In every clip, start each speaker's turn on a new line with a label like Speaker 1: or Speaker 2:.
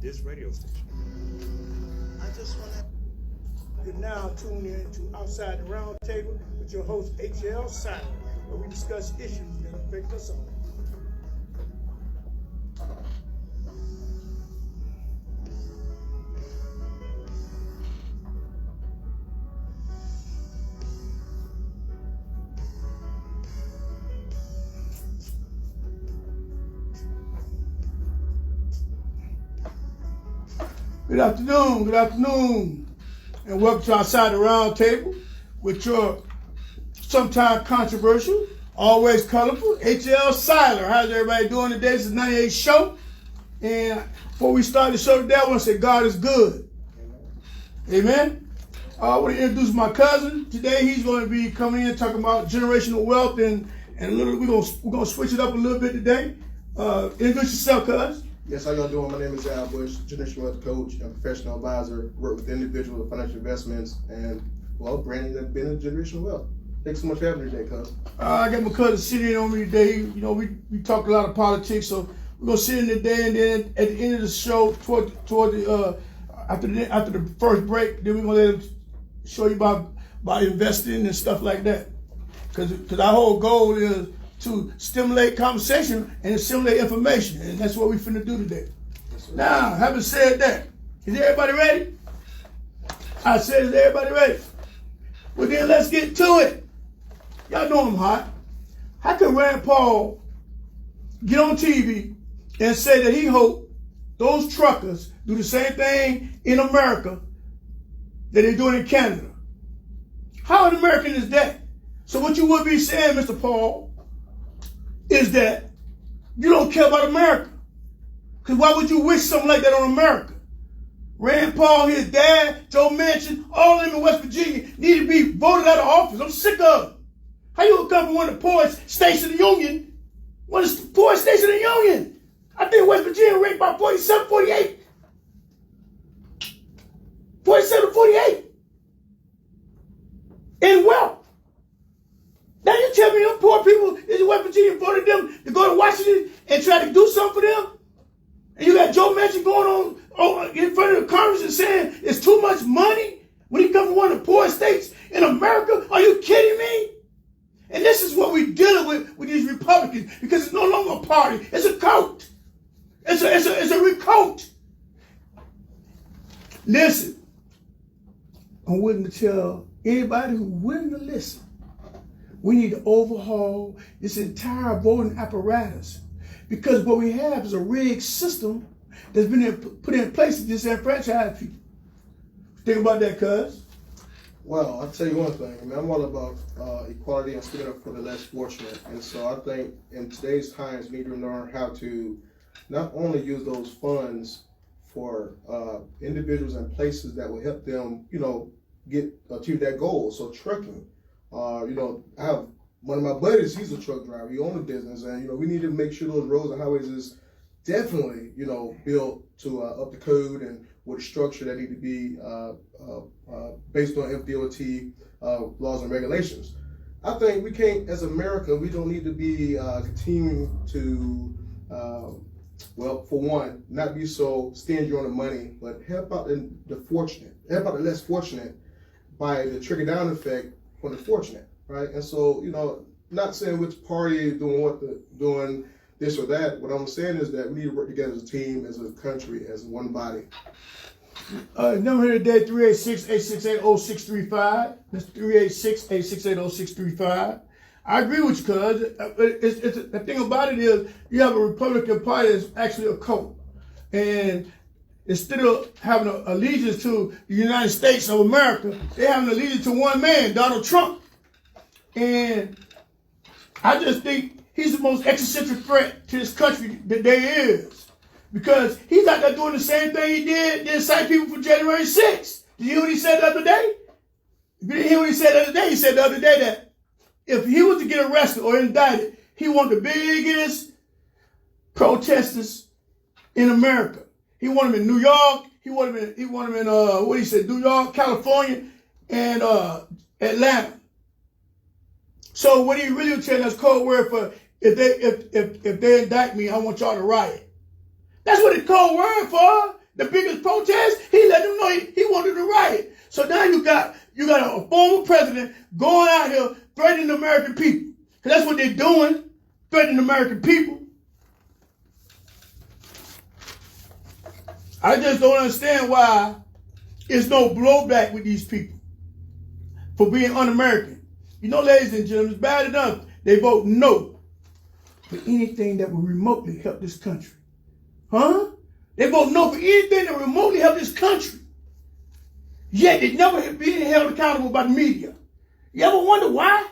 Speaker 1: this radio station.
Speaker 2: I just want to. You're now tuned in to Outside the Round Table with your host, H.L. Silent, where we discuss issues that affect us all. Good afternoon, and welcome to Outside the Round Table with your sometimes controversial, always colorful, H.L. Silent. How's everybody doing today? This is 98 show, and before we start the show today, I want to say God is good. Amen. I want to introduce my cousin. Today he's going to be coming in talking about generational wealth, and a little, we're gonna switch it up a little bit today. Introduce yourself, cuz.
Speaker 3: Yes, how y'all doing? My name is Al Bush, generational wealth coach and professional advisor. Work with individual financial investments and, well, branding and building generational wealth. Thanks so much for having me today, cuz.
Speaker 2: I got my cousin sitting in on me today. You know, we talk a lot of politics, so we're gonna sit in today, and then at the end of the show, toward the after the first break, then we're gonna let him show you about investing and stuff like that. Because our whole goal is to stimulate conversation and assimilate information, and that's what we finna do today. Yes, now, having said that, is everybody ready? I said, is everybody ready? Well, then let's get to it. Y'all know I'm hot. How can Rand Paul get on TV and say that he hoped those truckers do the same thing in America that they're doing in Canada? How un-American is that? So what you would be saying, Mr. Paul, is that you don't care about America. Because why would you wish something like that on America? Rand Paul, his dad, Joe Manchin, all of them in West Virginia need to be voted out of office. I'm sick of it. How you gonna come from one of the poorest states in the Union? One of the poorest states in the Union. I think West Virginia ranked by 47, 48. 47, 48. In wealth. Now you tell me them poor people in West Virginia voted them to go to Washington and try to do something for them? And you got Joe Manchin going on in front of the Congress and saying it's too much money when he comes from one of the poorest states in America? Are you kidding me? And this is what we're dealing with these Republicans, because it's no longer a party, it's a cult. It's a recult. Listen, I'm willing to tell anybody who's willing to listen, we need to overhaul this entire voting apparatus, because what we have is a rigged system that's been put in place to disenfranchise people. Think about that, cuz.
Speaker 3: Well, I'll tell you one thing. I mean, I'm all about equality and sticking up for the less fortunate. And so I think in today's times, we need to learn how to not only use those funds for individuals and places that will help them, achieve that goal. So trucking. I have one of my buddies, he's a truck driver, he owns a business, and, we need to make sure those roads and highways is definitely, built to up the code and with a structure that need to be based on FDOT laws and regulations. I think we can't, as America, we don't need to be continuing to, for one, not be so stingy on the money, but help out the fortunate, help out the less fortunate by the trickle down effect for the fortunate, right? And so, not saying which party is doing this or that. What I'm saying is that we need to work together as a team, as a country, as one body.
Speaker 2: Number here today, 386-868-0635. That's 386-868-0635. I agree with you, cuz. The thing about it is, you have a Republican Party that's actually a cult. And instead of having an allegiance to the United States of America, they have an allegiance to one man, Donald Trump. And I just think he's the most existential threat to this country that there is. Because he's out there doing the same thing he did incite people for January 6th. Did you hear what he said the other day? If you didn't hear what he said the other day, he said the other day that if he was to get arrested or indicted, he wanted the biggest protesters in America. He wanted them in New York. He wanted them in New York, California, and Atlanta. So what he really was telling us code word for if they indict me, I want y'all to riot. That's what it's code word for. the biggest protest, he let them know he wanted to riot. So now you got a former president going out here threatening the American people. Because that's what they're doing, threatening the American people. I just don't understand why there's no blowback with these people for being un-American. You know, ladies and gentlemen, it's bad enough they vote no for anything that will remotely help this country. Huh? They vote no for anything that will remotely help this country. Yet they never have been held accountable by the media. You ever wonder why?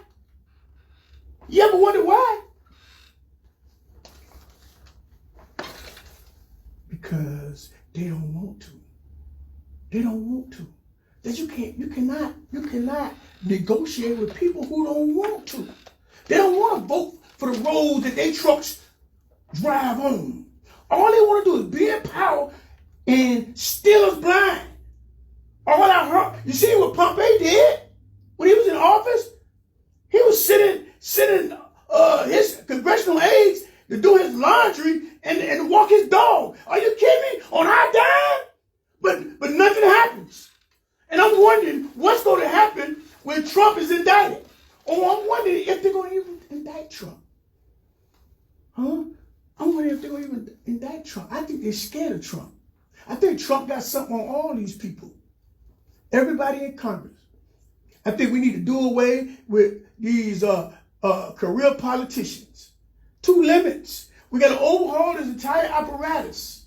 Speaker 2: You ever wonder why? Because they don't want to. They don't want to. That you cannot negotiate with people who don't want to. They don't want to vote for the roads that they trucks drive on. All they want to do is be in power and steal us blind. All I heard, you see what Pompey did when he was in office? He was sending his congressional aides to do his laundry and walk his dog. Are you kidding me? On our dime? But nothing happens. And I'm wondering what's going to happen when Trump is indicted. Oh, I'm wondering if they're going to even indict Trump. Huh? I'm wondering if they're going to even indict Trump. I think they're scared of Trump. I think Trump got something on all these people. Everybody in Congress. I think we need to do away with these career politicians. 2 limits. We got to overhaul this entire apparatus.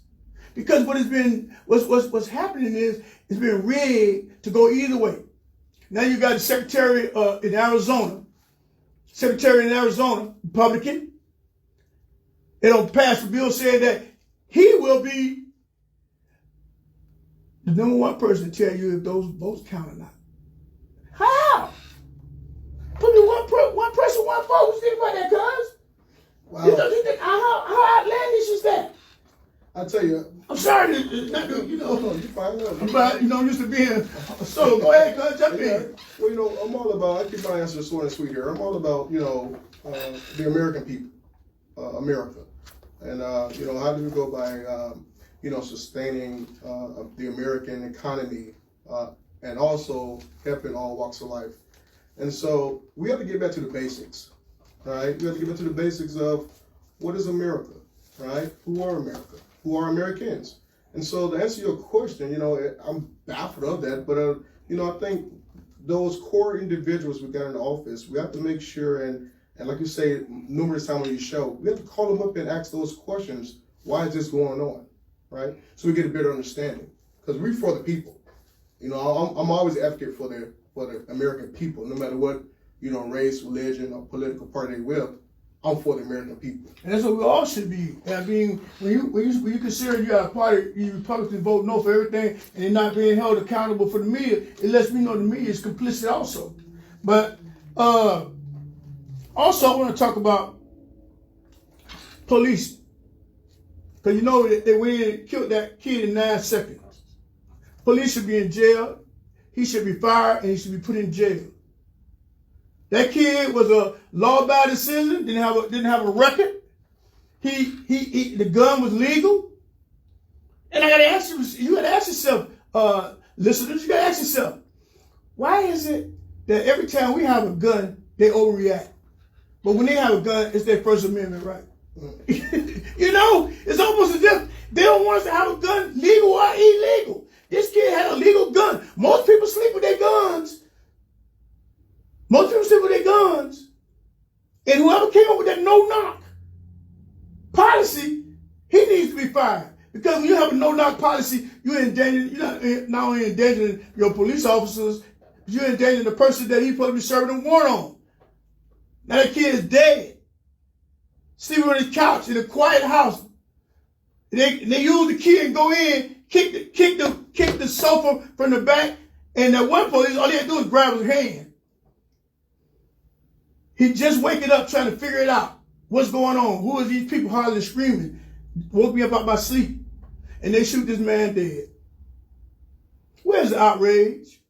Speaker 2: Because what's happening is it's been rigged to go either way. Now you got the secretary in Arizona, Republican. They don't pass the bill saying that he will be the #1 person to tell you if those votes count or not. How? Put the one person, one vote. What you think about that, cuz?
Speaker 3: Wow.
Speaker 2: You think, how outlandish is that?
Speaker 3: I tell you.
Speaker 2: I'm sorry, not you know.
Speaker 3: No, you fine.
Speaker 2: But used to being a solo. Go ahead, cuz, jump in.
Speaker 3: Well, I'm all about. I keep my answer short and sweet here. I'm all about, the American people, America, and how do we go by, sustaining the American economy, and also helping all walks of life. And so we have to get back to the basics, right? We have to get back to the basics of what is America, right? Who are America? Who are Americans? And so to answer your question, I'm baffled of that, but I think those core individuals we got in office, we have to make sure, and like you say numerous times on your show, we have to call them up and ask those questions. Why is this going on, right? So we get a better understanding. Because we're for the people. I'm always an advocate for the American people, no matter what race, religion, or political party they with. I'm for the American people. And that's what we all should be. I mean, when you consider you got a party, you Republicans vote no for everything, and they're not being held accountable for the media, it lets me know the media is complicit also. But also I want to talk about police. Because they went in and killed that kid in 9 seconds. Police should be in jail. He should be fired, and he should be put in jail. That kid was a law-abiding citizen, didn't have a record. The gun was legal. And I gotta ask you gotta ask yourself, listeners, you gotta ask yourself, why is it that every time we have a gun, they overreact? But when they have a gun, it's their First Amendment right. It's almost as if they don't want us to have a gun, legal or illegal. This kid had a legal gun. Most people sleep with their guns. And whoever came up with that no-knock policy, he needs to be fired. Because when you have a no-knock policy, you're not only endangering your police officers, but you're endangering the person that he's supposed to be serving a warrant on. Now that kid is dead. Sleeping on his couch in a quiet house. They use the key and go in, kick the sofa from the back, and that one police, all he had to do is grab his hand. He just waking up trying to figure it out. What's going on? Who are these people hollering and screaming? Woke me up out my sleep. And they shoot this man dead. Where's the outrage?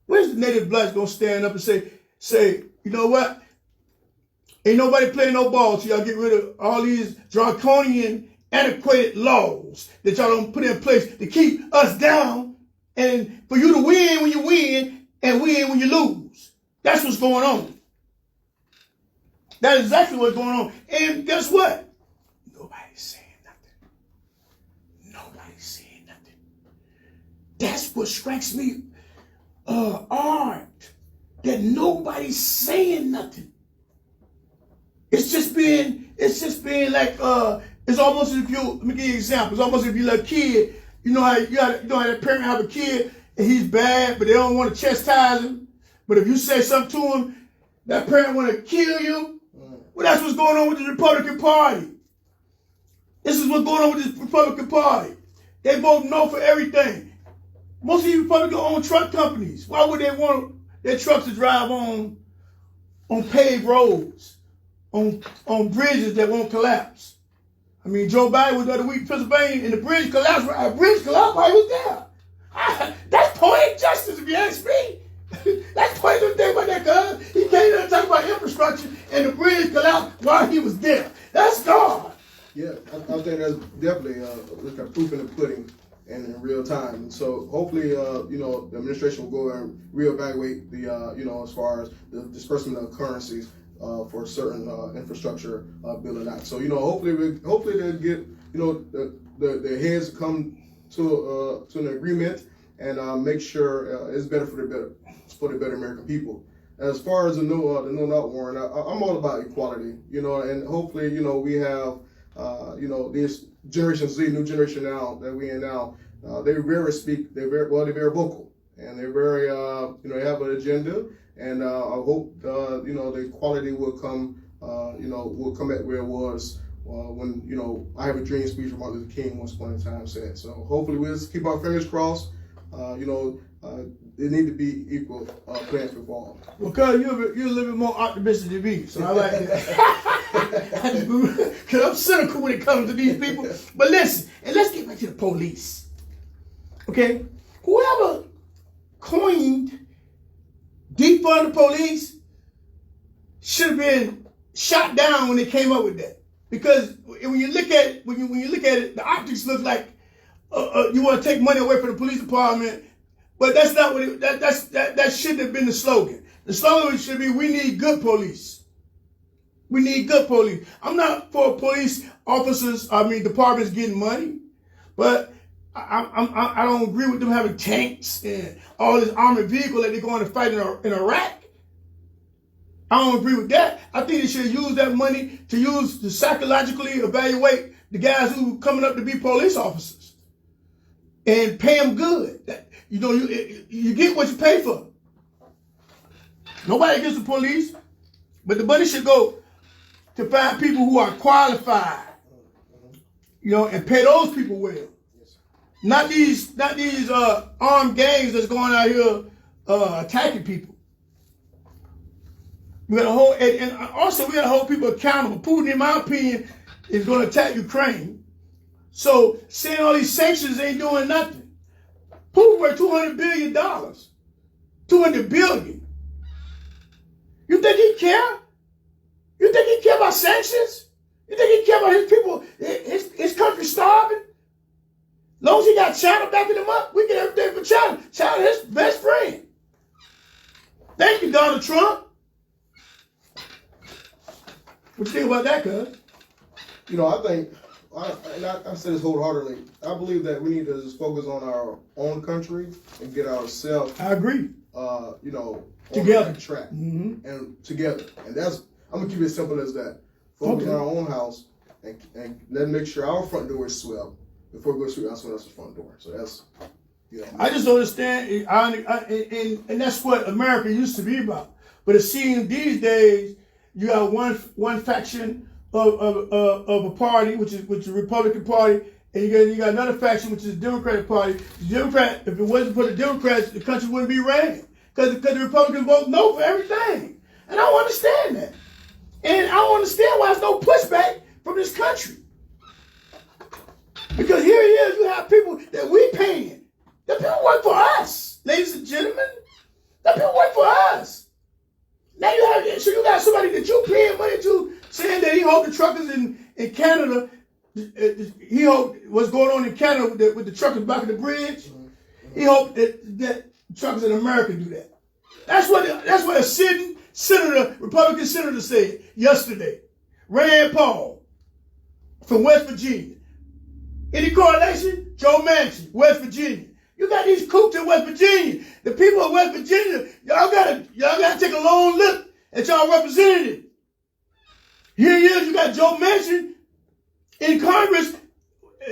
Speaker 3: Where's the native blacks gonna stand up and say, you know what? Ain't nobody playing no ball till y'all get rid of all these draconian
Speaker 2: antiquated laws that y'all don't put in place to keep us down and for you to win when you win and win when you lose. That's what's going on. That is exactly what's going on. And guess what? Nobody's saying nothing. Nobody's saying nothing. That's what strikes me odd. That nobody's saying nothing. It's just being like it's almost as if you, let me give you an example. It's almost as if you're a kid. You know how that parent have a kid and he's bad, but they don't want to chastise him. But if you say something to him, that parent want to kill you. Well, that's what's going on with the Republican Party. This is what's going on with the Republican Party. They vote no for everything. Most of these Republicans own truck companies. Why would they want their trucks to drive on paved roads, on bridges that won't collapse? I mean, Joe Biden was the other week in Pennsylvania, and the bridge collapsed. A bridge collapsed while he was there. That's poetic justice, if you ask me. That's poetic thing about that, cuz. He came there to talk about infrastructure, and the bridge collapsed while he was there. That's God.
Speaker 3: Yeah, I think that's definitely like a proof in the pudding and in real time. And so hopefully, the administration will go and reevaluate the, as far as the disbursement of currencies for certain infrastructure bill or not. So, hopefully they'll get, the heads come to an agreement and make sure it's better for the better American people. As far as the no warrant, I'm all about equality, and hopefully, we have, this Generation Z, new generation now that we in now, they they're very vocal, and they're very, they have an agenda, and I hope, the equality will come, will come at where it was when, I Have a Dream speech from Martin Luther King once upon a time said. So hopefully we'll just keep our fingers crossed. It need to be equal playing field for all.
Speaker 2: Well, cuz you're a little bit more optimistic than me, so I like that. Because I'm cynical when it comes to these people. But listen, and let's get back to the police. Okay? Whoever coined defund the police should have been shot down when they came up with that. Because when you look at it, when you look at it, the optics look like you want to take money away from the police department. But that's not what that shouldn't have been the slogan. The slogan should be, we need good police. We need good police. I'm not for police officers, departments getting money, but I don't agree with them having tanks and all this armored vehicle that they're going to fight in Iraq. I don't agree with that. I think they should use that money to psychologically evaluate the guys who are coming up to be police officers and pay them good. You get what you pay for. Nobody against the police, but the money should go to find people who are qualified, and pay those people well. Not these armed gangs that's going out here attacking people. We gotta hold, and also we gotta hold people accountable. Putin, in my opinion, is going to attack Ukraine. So saying all these sanctions ain't doing nothing. Putin worth $200 billion. $200 billion. You think he care? You think he care about sanctions? You think he care about his people, his country starving? As long as he got China backing him up, we get everything for China. China his best friend. Thank you, Donald Trump. What you think about that, cuz?
Speaker 3: I think, I say this wholeheartedly, I believe that we need to just focus on our own country and get ourselves,
Speaker 2: I agree.
Speaker 3: together, on the track, and together. And that's, I'm gonna keep it as simple as that. Focus on our own house and then make sure our front door is swept before we go sweep someone else's front door. So that's,
Speaker 2: I just understand, and that's what America used to be about. But it seems these days you got one faction of a party, which is the Republican Party, and you got another faction, which is the Democratic Party. The Democrat, if it wasn't for the Democrats, the country wouldn't be ran, because the Republicans vote no for everything, and I don't understand that, and I don't understand why there's no pushback from this country, because here it is, you have people that we paying, the people work for us, ladies and gentlemen, the people work for us. Now you got somebody that you paying money to, saying that he hold the truckers in Canada he hoped what's going on in Canada with the truckers blocking the bridge. He hoped that truckers in America do that. That's what a sitting senator, Republican senator, said yesterday. Rand Paul from West Virginia. Any correlation? Joe Manchin, West Virginia. You got these coops in West Virginia. The people of West Virginia, y'all gotta take a long look at y'all representative. Here he is, you got Joe Manchin in Congress,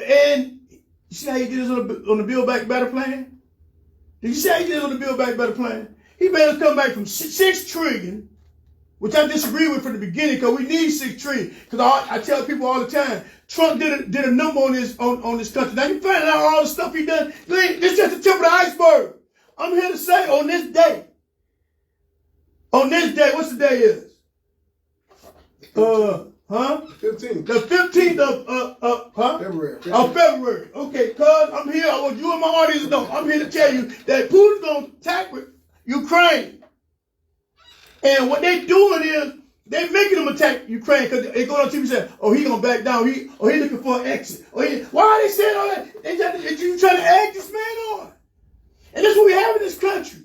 Speaker 2: and you see how he did this on the Build Back Better plan? Did you see how he did it on the Build Back Better plan? He made us come back from $6 trillion, which I disagree with from the beginning, because we need $6 trillion. Because I tell people all the time, Trump did a number on this country. Now you find out all the stuff he done. This is just the tip of the iceberg. I'm here to say on this day, what's the day is?
Speaker 3: 15th.
Speaker 2: The 15th of
Speaker 3: February.
Speaker 2: Of February. Okay, cuz I'm here. I want you and my audience to know. I'm here to tell you that Putin's gonna attack Ukraine. And what they doing is they making them attack Ukraine because they go on TV and say, oh, he gonna back down. He looking for an exit. Why are they saying all that? You trying to egg this man on. And that's what we have in this country.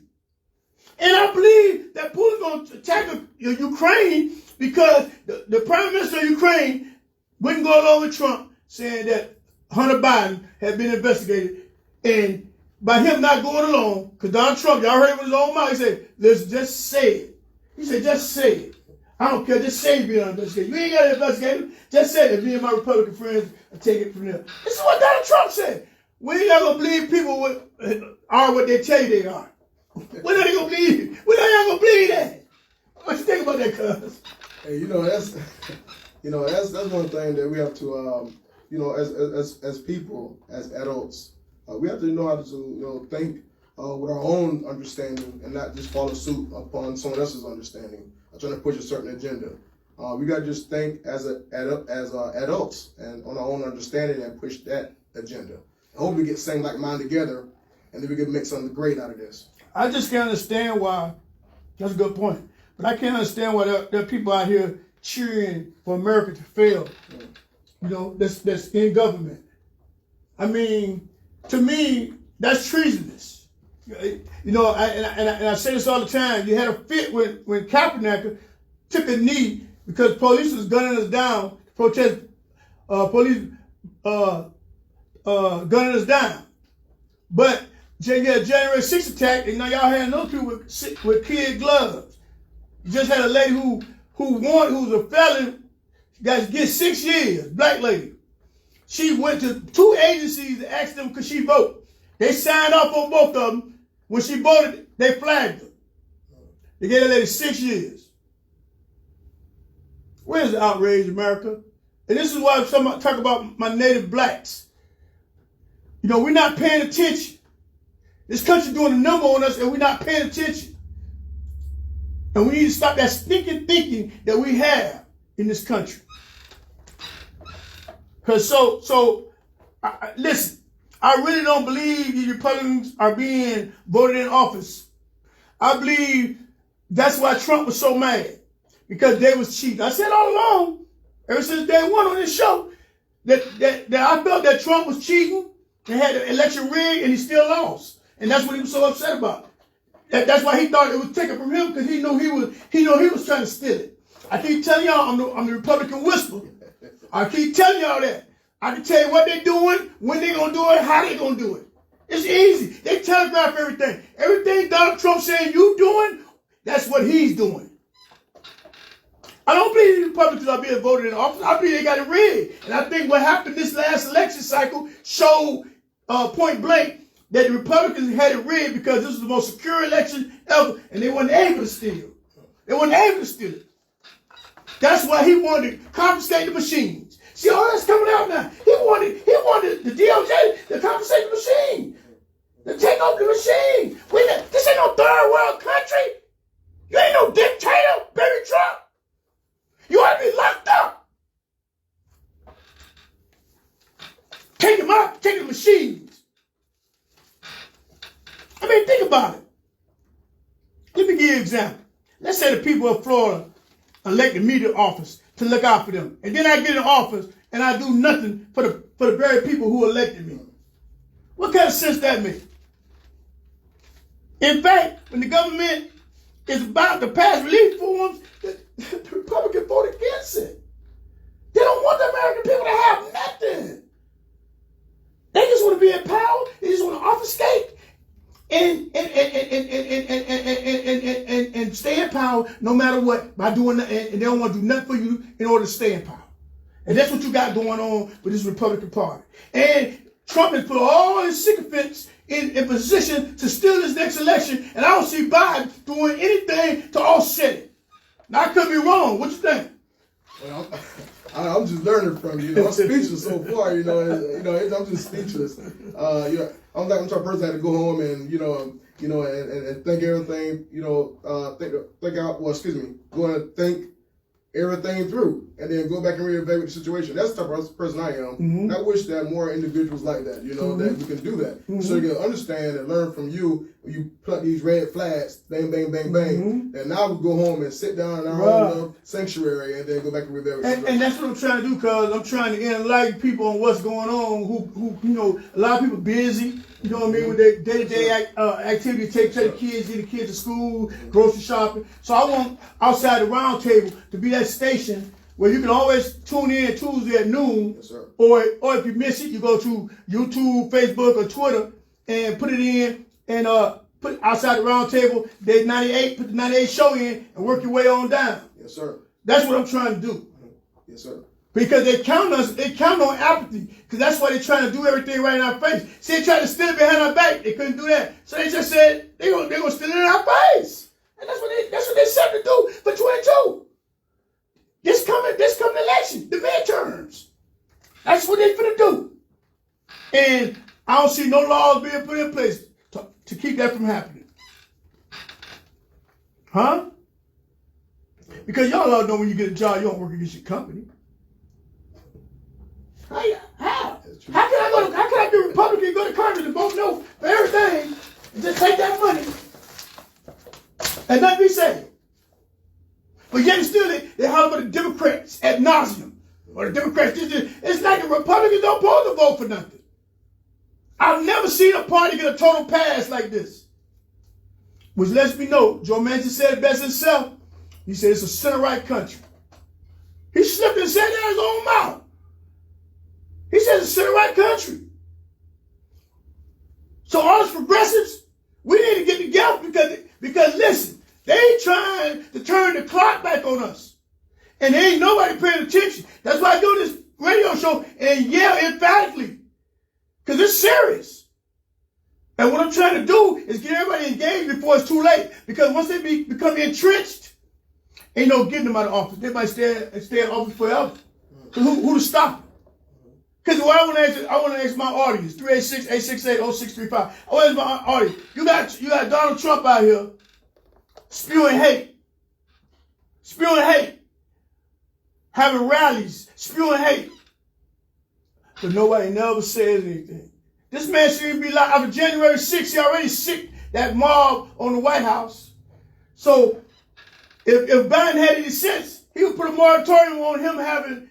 Speaker 2: And I believe that Putin's gonna attack Ukraine because the Prime Minister of Ukraine wouldn't go along with Trump saying that Hunter Biden had been investigated. And by him not going along, because Donald Trump, y'all heard it with his own mouth, he said, let's just say it. He said, just say it. I don't care, just say being investigated. You ain't got to investigate him. Just say it. Me and my Republican friends will take it from there. This is what Donald Trump said. We ain't not going to believe people are what they tell you they are. We're not going to believe you. We're not going to believe that. What you think about that, cuz?
Speaker 3: Hey, that's one thing that we have to, as people, as adults, we have to know how to, think with our own understanding and not just follow suit upon someone else's understanding, trying to push a certain agenda. We got to just think as adults and on our own understanding and push that agenda. I hope we get same like mind together, and then we can make something great out of this.
Speaker 2: I just can't understand why. That's a good point. But I can't understand why there are people out here cheering for America to fail. That's in government. I mean, to me, that's treasonous. I say this all the time. You had a fit when Kaepernick took a knee because police was gunning us down. Protest police gunning us down. But January 6th attack, and now y'all had another people with kid gloves. You just had a lady who was a felon, got to get 6 years, black lady. She went to 2 agencies to ask them could she vote. They signed off on both of them. When she voted, they flagged her. They gave that lady 6 years. Where's the outrage, America? And this is why I'm talking about my native blacks. We're not paying attention. This country doing a number on us and we're not paying attention. And we need to stop that stinking thinking that we have in this country. Because listen, I really don't believe the Republicans are being voted in office. I believe that's why Trump was so mad, because they was cheating. I said all along, ever since day one on this show, that I felt that Trump was cheating and had the election rigged, and he still lost. And that's what he was so upset about. That's why he thought it was taken from him, because he knew he was trying to steal it. I keep telling y'all I'm the Republican whisperer. I keep telling y'all that. I can tell you what they're doing, when they're going to do it, how they're going to do it. It's easy. They telegraph everything. Everything Donald Trump saying you doing, that's what he's doing. I don't believe the Republicans are being voted in office. I believe they got it rigged. And I think what happened this last election cycle showed point blank that the Republicans had it rigged, because this was the most secure election ever, and they weren't able to steal. They weren't able to steal it. That's why he wanted to confiscate the machines. See, all that's coming out now. He wanted the DOJ to confiscate the machine, to take over the machine. This ain't no third world country. You ain't no dictator, baby Trump. You ought to be locked up. Take them out, take the machines. I mean, think about it. Let me give you an example. Let's say the people of Florida elected me to office to look out for them. And then I get in office and I do nothing for the very people who elected me. What kind of sense that makes? In fact, when the government is about to pass relief forms, the Republicans vote against it. They don't want the American people to have nothing. They just want to be in power. They just want to obfuscate and stay in power no matter what by doing that. And they don't want to do nothing for you in order to stay in power. And that's what you got going on with this Republican Party. And Trump has put all his sycophants in position to steal this next election, and I don't see Biden doing anything to offset it. Now, I could be wrong. What you think?
Speaker 3: Well, I'm just learning from you. I'm speechless so far. I'm just speechless. I'm the type of person that had to go home and and think everything. Go and think everything through, and then go back and reevaluate the situation. That's the type of person I am. Mm-hmm. I wish that more individuals like that, mm-hmm. that we can do that. Mm-hmm. So you can understand and learn from you. You plant these red flags, bang, bang, bang, bang, mm-hmm. and now we go home and sit down in our own sanctuary and then go back and reevaluate.
Speaker 2: And that's what I'm trying to do, cause I'm trying to enlighten people on what's going on. Who a lot of people busy. You know what I mean, with their day-to-day activity, take the kids, get the kids to school, grocery shopping. So I want Outside the Round Table to be that station where you can always tune in Tuesday at noon.
Speaker 3: Yes, sir.
Speaker 2: Or if you miss it, you go to YouTube, Facebook, or Twitter and put it in and put Outside the Round Table, day 98, put the 98 show in and work your way on down.
Speaker 3: Yes, sir.
Speaker 2: That's what I'm trying to do.
Speaker 3: Yes, sir.
Speaker 2: Because they count on apathy. Because that's why they're trying to do everything right in our face. See, they tried to steal it behind our back. They couldn't do that. So they just said they're gonna steal it in our face. And that's what they said to do for 22. This coming election, the midterms. That's what they're gonna do. And I don't see no laws being put in place to keep that from happening. Huh? Because y'all all know when you get a job, you don't work against your company. How can I be a Republican and go to Congress and vote no for everything and just take that money and nothing be said? But yet still they holler for the Democrats ad nauseum. Or the Democrats, it's like the Republicans don't supposed to vote for nothing. I've never seen a party get a total pass like this. Which lets me know, Joe Manchin said it best himself. He said it's a center-right country. He slipped and said that in his own mouth. He says it's a center-right country. So all us progressives, we need to get together because listen, they trying to turn the clock back on us. And there ain't nobody paying attention. That's why I do this radio show and yell emphatically. Because it's serious. And what I'm trying to do is get everybody engaged before it's too late. Because once they become entrenched, ain't no getting them out of office. They might stay in office forever. Because who to stop them? Because what I want to ask my audience, 386-868-0635. I want to ask my audience, you got Donald Trump out here spewing hate, having rallies, spewing hate. But nobody never says anything. This man shouldn't be like, after January 6th, he already sick that mob on the White House. So if Biden had any sense, he would put a moratorium on him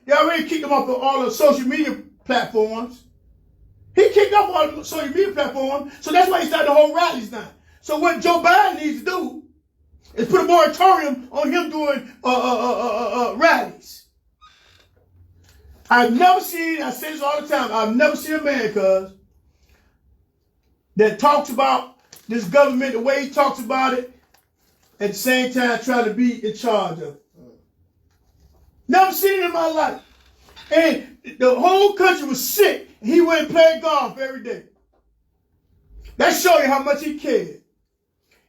Speaker 2: they already kicked him off of all the social media platforms. He kicked off all the social media platforms, so that's why he started to hold rallies now. So what Joe Biden needs to do is put a moratorium on him doing rallies. I've never seen, I say this all the time, I've never seen a man, that talks about this government the way he talks about it, at the same time trying to be in charge of it. Never seen it in my life. And the whole country was sick. And he went and played golf every day. That shows you how much he cared.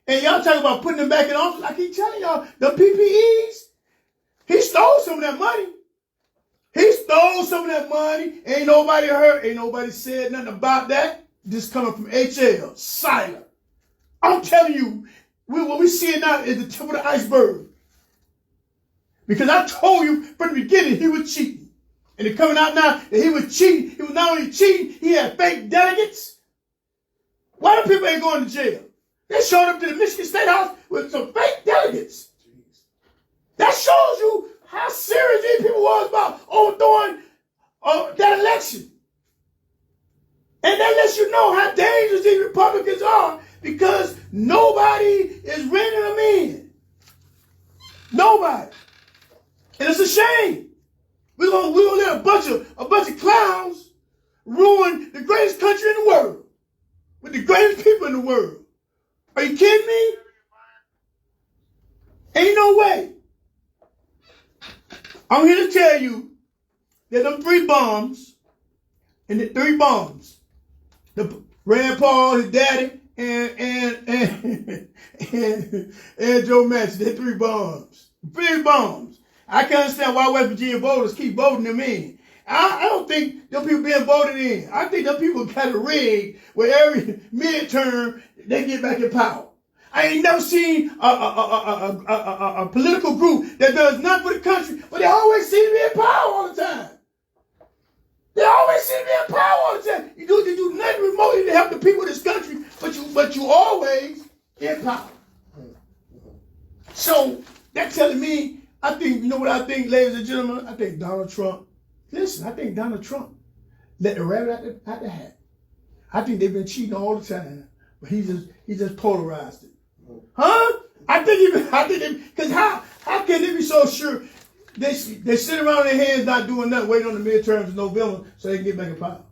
Speaker 2: And y'all talking about putting him back in office. I keep telling y'all, the PPEs, he stole some of that money. Ain't nobody heard. Ain't nobody said nothing about that. This coming from HL. Silent. I'm telling you, what we see now is the tip of the iceberg. Because I told you from the beginning he was cheating. And it's coming out now that he was cheating. He was not only cheating, he had fake delegates. Why the people ain't going to jail? They showed up to the Michigan State House with some fake delegates. That shows you how serious these people was about overthrowing that election. And that lets you know how dangerous these Republicans are, because nobody is reining them in. Nobody. And it's a shame. We're gonna let a bunch of clowns ruin the greatest country in the world with the greatest people in the world. Are you kidding me? Ain't no way. I'm here to tell you that them three bombs, the Rand Paul, his daddy, and Joe Manchin, they three bombs. Three bombs. I can't understand why West Virginia voters keep voting them in. I don't think them people being voted in. I think them people got it rigged where every midterm they get back in power. I ain't never seen a political group that does nothing for the country, but they always seem to be in power all the time. They always seem to be in power all the time. You do nothing remotely to help the people of this country, but you always in power. So that's telling me, I think, you know what I think, ladies and gentlemen? I think Donald Trump, listen, I think Donald Trump let the rabbit out the hat. I think they've been cheating all the time, but he just polarized it. Huh? I think because how can they be so sure? They sit around their hands not doing nothing, waiting on the midterms in November so they can get back in power.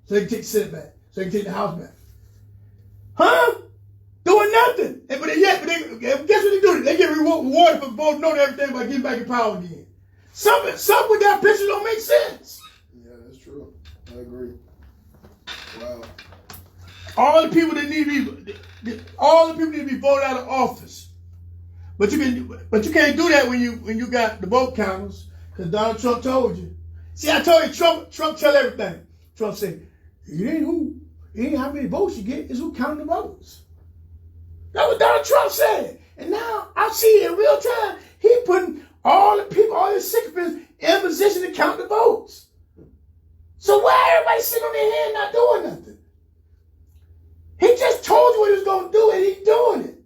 Speaker 2: So they can take the Senate back. So they can take the House back. Huh? Doing nothing. But guess what they do? They get rewarded for voting on everything by getting back in power again. Something with that picture don't make sense.
Speaker 3: Yeah, that's true. I agree. Wow.
Speaker 2: All the people that need to be voted out of office. But you can't do that when you got the vote counters, because Donald Trump told you. See, I told you, Trump tell everything. Trump said, it ain't how many votes you get, it's who counting the votes. That's what Donald Trump said. And now I see in real time, he putting all the people, all his sycophants in position to count the votes. So why everybody sitting on their hand not doing nothing? He just told you what he was going to do, and he's doing it.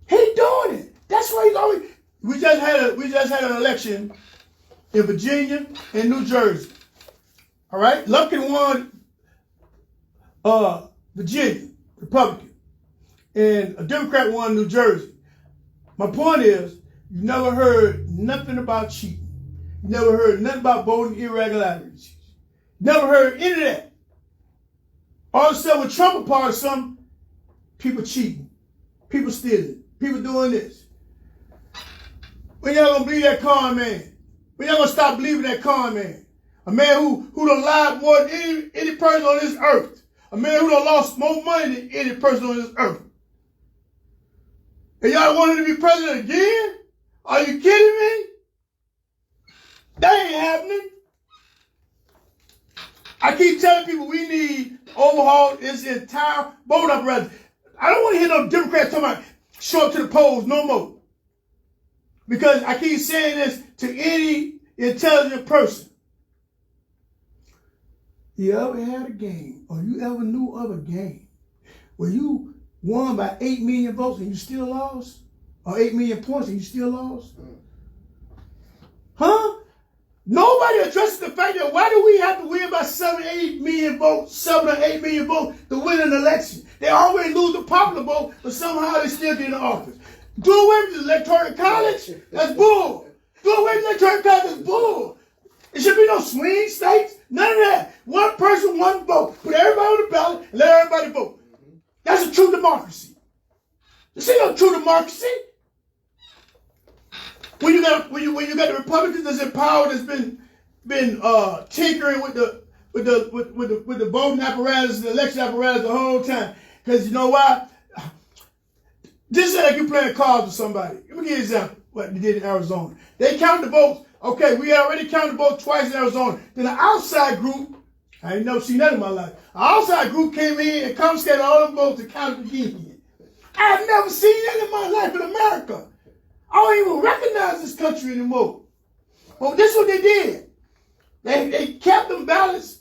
Speaker 2: He's doing it. That's why he's always. We just had an election in Virginia and New Jersey. All right, Lumpkin won Virginia, Republican, and a Democrat won New Jersey. My point is, you never heard nothing about cheating. You never heard nothing about voting irregularities. Never heard any of that. All of a sudden, when Trump was part of something, people cheating, people stealing, people doing this. When y'all gonna believe that con man? When y'all gonna stop believing that con man? A man who done lied more than any person on this earth. A man who done lost more money than any person on this earth. And y'all want him to be president again? Are you kidding me? That ain't happening. I keep telling people we need to overhaul this entire vote apparatus. I don't want to hear no Democrats talking about show up to the polls no more. Because I keep saying this to any intelligent person. You ever had a game, or you ever knew of a game, where you won by 8 million votes and you still lost? Or 8 million points and you still lost? Huh? Nobody addresses the fact that why do we have to win by 7 or 8 million votes to win an election? They always lose the popular vote, but somehow they still get in office. Do away with the electoral college? That's bull. Do away with the electoral college? That's bull. There should be no swing states. None of that. One person, one vote. Put everybody on the ballot and let everybody vote. That's a true democracy. This ain't no true democracy. When you got the Republicans that's in power, that's been tinkering with the voting apparatus, the election apparatus the whole time. Because you know why? Just say like you playing cards with somebody. Let me give you an example. What they did in Arizona. They count the votes. Okay, we already counted the votes twice in Arizona. Then the outside group, I ain't never seen that in my life. An outside group came in and confiscated all the votes and counted again. I've never seen that in my life in America. I don't even recognize this country anymore. Well, this is what they did. They kept them ballots.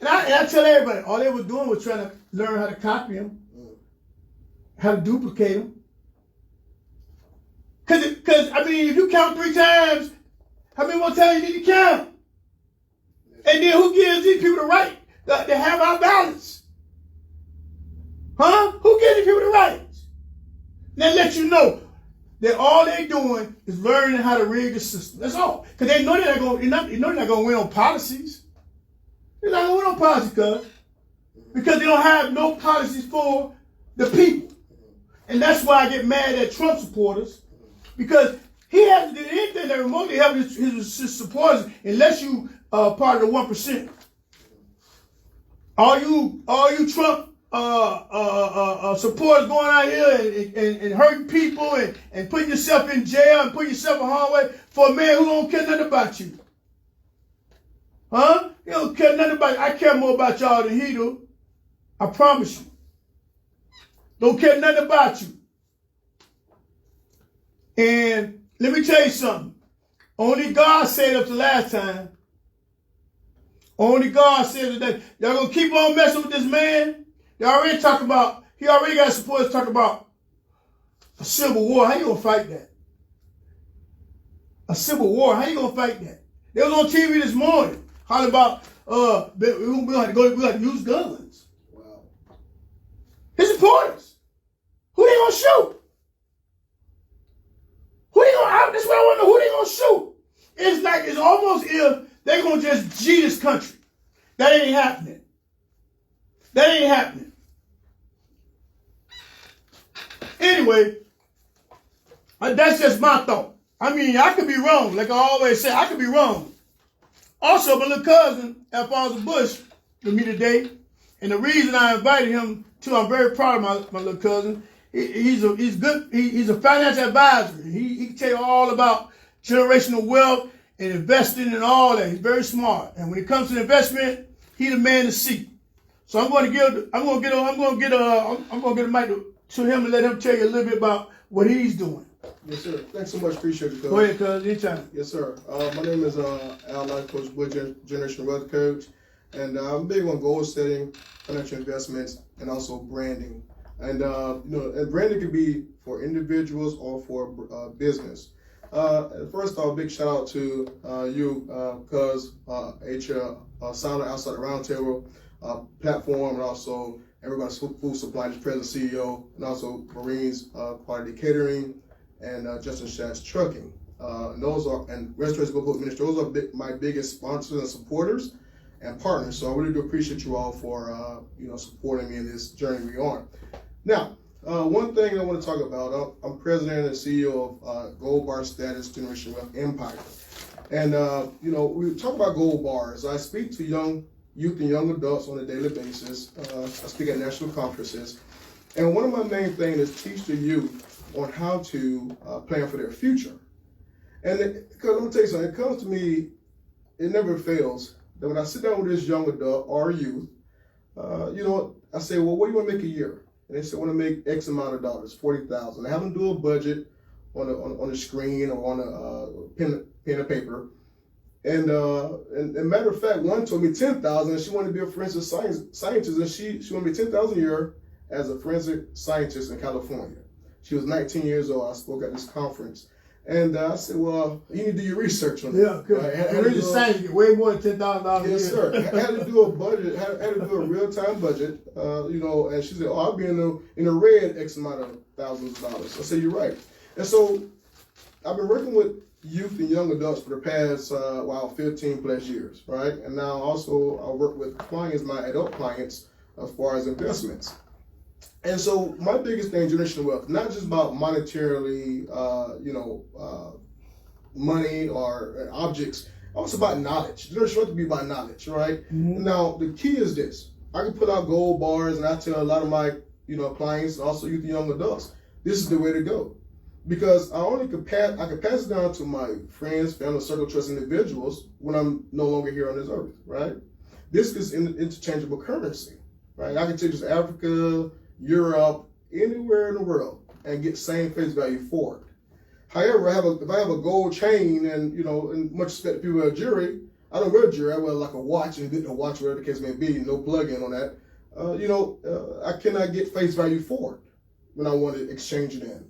Speaker 2: And I tell everybody, all they were doing was trying to learn how to copy them, how to duplicate them. Cause I mean, if you count 3 times, how many more times you need to count? And then who gives these people the right to have our ballots? Huh? Who gives these people the rights? Now let you know that all they're doing is learning how to rig the system. That's all. Because they know they're not going. They're not going to win on policies. They're not going to win on policies, because they don't have no policies for the people. And that's why I get mad at Trump supporters, because he hasn't did anything that remotely helped his supporters unless you part of the 1%. All you Trump supporters going out here and hurting people and putting yourself in jail and putting yourself in harm's way for a man who don't care nothing about you. Huh? He don't care nothing about you. I care more about y'all than he do. I promise you. Don't care nothing about you. And let me tell you something. Only God said up to last time. Only God said that y'all gonna keep on messing with this man. They already talking about, he already got supporters talking about a civil war. How you gonna fight that? A civil war, how you gonna fight that? They was on TV this morning, hollering about we have to use guns.
Speaker 3: Wow.
Speaker 2: His supporters. Who they gonna shoot? Who they gonna, that's what I wanna know, who they gonna shoot? It's like, it's almost if they gonna just G this country. That ain't happening. That ain't happening. Anyway, that's just my thought. I mean, I could be wrong. Like I always say, I could be wrong. Also, my little cousin, Alphonso Bush, with me today. And the reason I invited him to, I'm very proud of my little cousin. He's good. He's a financial advisor. He can tell you all about generational wealth and investing and all that. He's very smart. And when it comes to investment, he's the man to see. So I'm going to get a mic to him and let him tell you a little bit about what he's doing.
Speaker 3: Yes, sir. Thanks so much. Appreciate it, Coach.
Speaker 2: Go ahead, cuz. Anytime.
Speaker 3: Yes, sir. My name is Al Life Coach Bush, Generational Wealth Coach, and I'm big on goal setting, financial investments, and also branding. And and branding can be for individuals or for business. First off, big shout out to you, cuz Sounder Outside the Roundtable platform, and also Everybody's Food Supply, President CEO, and also Marines Quality Catering, and Justin Schatz Trucking. And Restaurants Go Book Ministry. Those are my biggest sponsors and supporters and partners. So I really do appreciate you all for supporting me in this journey we're on. Now, one thing I want to talk about. I'm president and CEO of Gold Bar Status Generation Wealth Empire, and we talk about gold bars. I speak to youth and young adults on a daily basis. I speak at national conferences, and one of my main things is teach the youth on how to plan for their future. And because I'm gonna tell you something, it comes to me, it never fails that when I sit down with this young adult or youth, I say, well, what do you want to make a year? And they say, I want to make X amount of dollars, $40,000. I have them do a budget on a screen or on a pen and paper. And matter of fact, one told me $10,000, and she wanted to be a forensic scientist, and she wanted to be $10,000 a year as a forensic scientist in California. She was 19 years old. I spoke at this conference. And I said, well, you need to do your research on that.
Speaker 2: Yeah, good. Forensic science get way more than $10,000 a year.
Speaker 3: Yes, sir. Had to do a budget, had to do a real-time budget, and she said, oh, I'll be in the red X amount of thousands of dollars. I said, you're right. And so I've been working with youth and young adults for the past 15 plus years, right? And now also I work with clients, my adult clients, as far as investments. And so my biggest thing, generational wealth, not just about monetarily, money or objects, also about knowledge. Generational wealth to be about knowledge, right? Mm-hmm. Now the key is this: I can put out gold bars, and I tell a lot of my clients, also youth and young adults, this is the way to go. Because I can pass it down to my friends, family, circle, trust individuals when I'm no longer here on this earth, right? This is interchangeable currency, right? I can take this to Africa, Europe, anywhere in the world, and get same face value for it. However, if I have a gold chain, and in much respect to people at jewelry, I don't wear jewelry. I wear like a watch, and get a watch, whatever the case may be, no plug-in on that. I cannot get face value for it when I want to exchange it in.